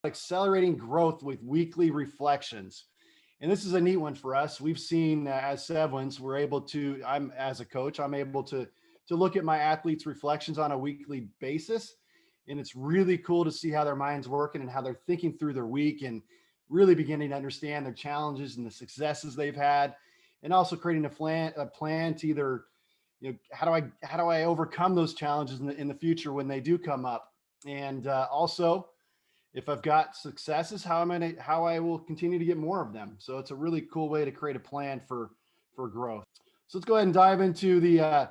accelerating growth with weekly reflections. And this is a neat one for us. We've seen as Sevens, we're able to, I'm as a coach, I'm able to look at my athletes' reflections on a weekly basis. And it's really cool to see how their mind's working and how they're thinking through their week and really beginning to understand their challenges and the successes they've had, and also creating a plan to either, how do I overcome those challenges in the future when they do come up, and also if I've got successes, how I will continue to get more of them. So it's a really cool way to create a plan for growth. So let's go ahead and dive into the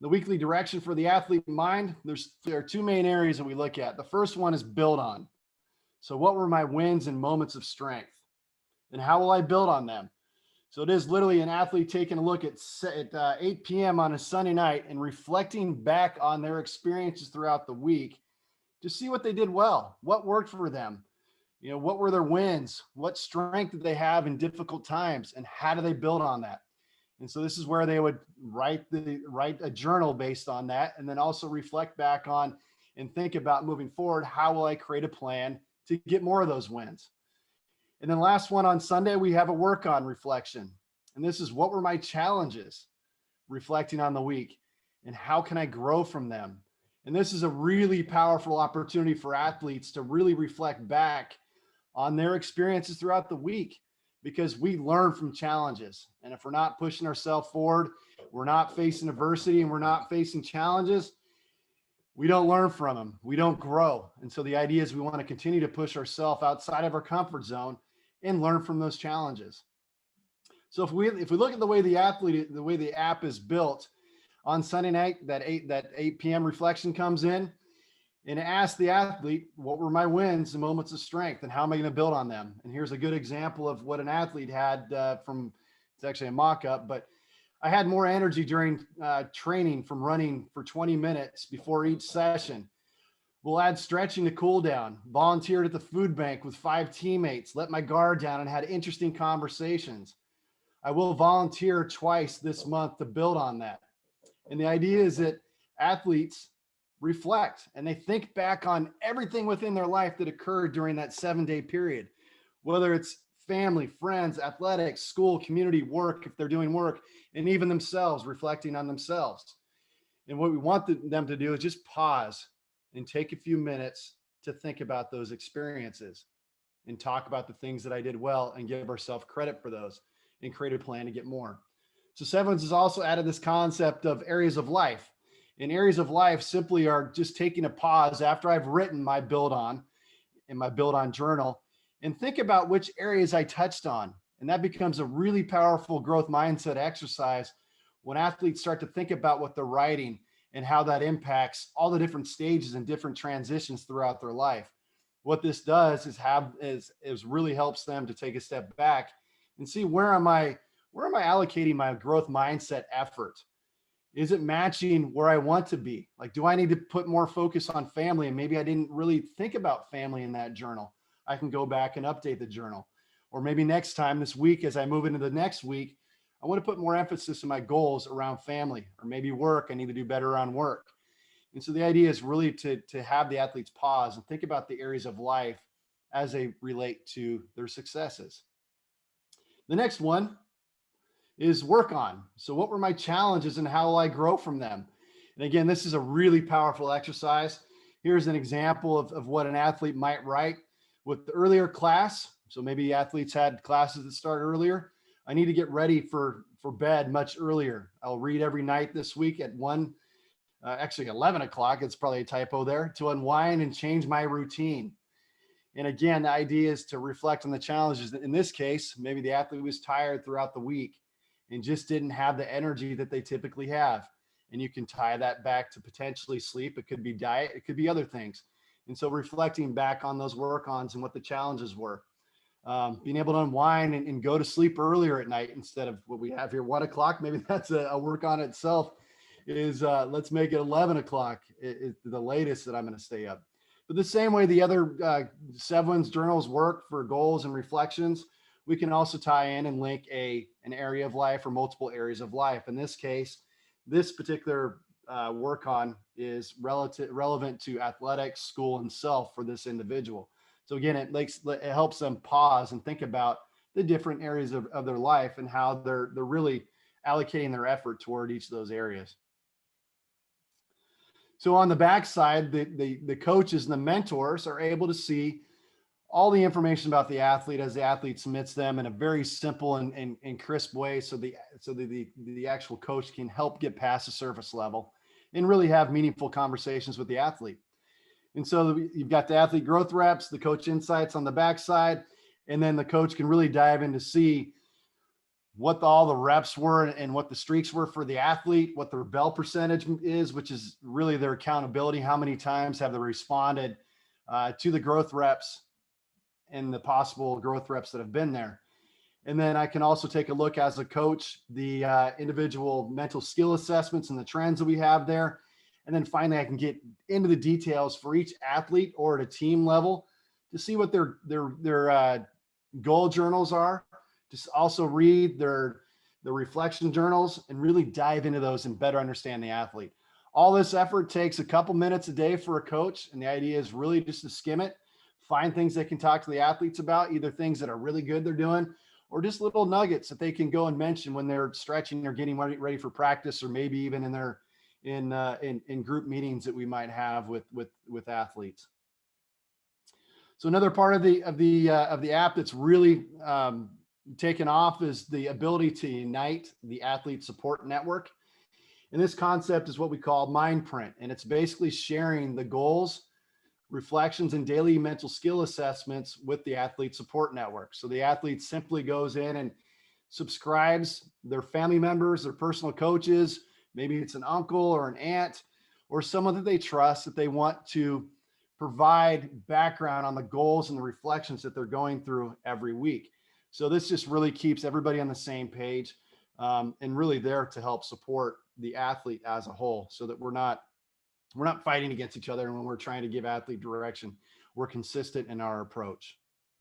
weekly direction for the athlete mind. There are two main areas that we look at. The first one is build on. So what were my wins and moments of strength, and how will I build on them? So it is literally an athlete taking a look at 8 p.m. on a Sunday night and reflecting back on their experiences throughout the week to see what they did well, what worked for them, what were their wins, what strength did they have in difficult times, and how do they build on that? And so this is where they would write a journal based on that, and then also reflect back on and think about moving forward. How will I create a plan to get more of those wins? And then last one on Sunday, we have a work on reflection. And this is, what were my challenges, reflecting on the week, and how can I grow from them? And this is a really powerful opportunity for athletes to really reflect back on their experiences throughout the week, because we learn from challenges. And if we're not pushing ourselves forward, we're not facing adversity, and we're not facing challenges, we don't learn from them. We don't grow. And so the idea is we want to continue to push ourselves outside of our comfort zone and learn from those challenges. So if we look at the way the app is built, on Sunday night, that 8 p.m. reflection comes in, and it asks the athlete, what were my wins and moments of strength, and how am I going to build on them? And here's a good example of what an athlete had it's actually a mock-up, but I had more energy during training from running for 20 minutes before each session. We'll add stretching to cool down, volunteered at the food bank with 5 teammates, let my guard down and had interesting conversations. I will volunteer twice this month to build on that. And the idea is that athletes reflect and they think back on everything within their life that occurred during that 7-day period, whether it's family, friends, athletics, school, community, work, if they're doing work, and even themselves, reflecting on themselves. And what we want them to do is just pause and take a few minutes to think about those experiences and talk about the things that I did well and give ourselves credit for those and create a plan to get more. So Sevens has also added this concept of areas of life. And areas of life simply are just taking a pause after I've written my build on in my build on journal and think about which areas I touched on. And that becomes a really powerful growth mindset exercise when athletes start to think about what they're writing and how that impacts all the different stages and different transitions throughout their life. What this does is really helps them to take a step back and see, where am I allocating my growth mindset effort? Is it matching where I want to be? Like, do I need to put more focus on family? And maybe I didn't really think about family in that journal. I can go back and update the journal. Or maybe next time this week, as I move into the next week, I want to put more emphasis on my goals around family, or maybe work. I need to do better on work. And so the idea is really to have the athletes pause and think about the areas of life as they relate to their successes. The next one is work on. So what were my challenges and how will I grow from them? And again, this is a really powerful exercise. Here's an example of what an athlete might write with the earlier class. So maybe athletes had classes that start earlier. I need to get ready for bed much earlier. I'll read every night this week at 11 o'clock. It's probably a typo there, to unwind and change my routine. And again, the idea is to reflect on the challenges. In this case, maybe the athlete was tired throughout the week and just didn't have the energy that they typically have. And you can tie that back to potentially sleep. It could be diet, it could be other things. And so reflecting back on those work-ons and what the challenges were. Being able to unwind and go to sleep earlier at night instead of what we have here, 1 o'clock. Maybe that's a work on itself, is let's make it 11 o'clock, the latest that I'm going to stay up. But the same way the other Sevens journals work for goals and reflections, we can also tie in and link an area of life or multiple areas of life. In this case, this particular work on is relevant to athletics, school, and self for this individual. So again, it helps them pause and think about the different areas of their life and how they're really allocating their effort toward each of those areas. So on the backside, the coaches and the mentors are able to see all the information about the athlete as the athlete submits them in a very simple and crisp way. So the actual coach can help get past the surface level and really have meaningful conversations with the athlete. And so you've got the athlete growth reps, the coach insights on the backside, and then the coach can really dive in to see what all the reps were and what the streaks were for the athlete, what their bell percentage is, which is really their accountability. How many times have they responded to the growth reps and the possible growth reps that have been there. And then I can also take a look as a coach, the individual mental skill assessments and the trends that we have there. And then finally, I can get into the details for each athlete or at a team level to see what their goal journals are. Just also read their reflection journals and really dive into those and better understand the athlete. All this effort takes a couple minutes a day for a coach, and the idea is really just to skim it, find things they can talk to the athletes about, either things that are really good they're doing, or just little nuggets that they can go and mention when they're stretching or getting ready for practice, or maybe even in their in group meetings that we might have with athletes. So another part of the app that's really taken off is the ability to unite the athlete support network. And this concept is what we call Mindprint, and it's basically sharing the goals, reflections, and daily mental skill assessments with the athlete support network. So the athlete simply goes in and subscribes their family members, their personal coaches, maybe it's an uncle or an aunt or someone that they trust that they want to provide background on the goals and the reflections that they're going through every week. So this just really keeps everybody on the same page and really there to help support the athlete as a whole, so that we're not fighting against each other. And when we're trying to give athlete direction, we're consistent in our approach.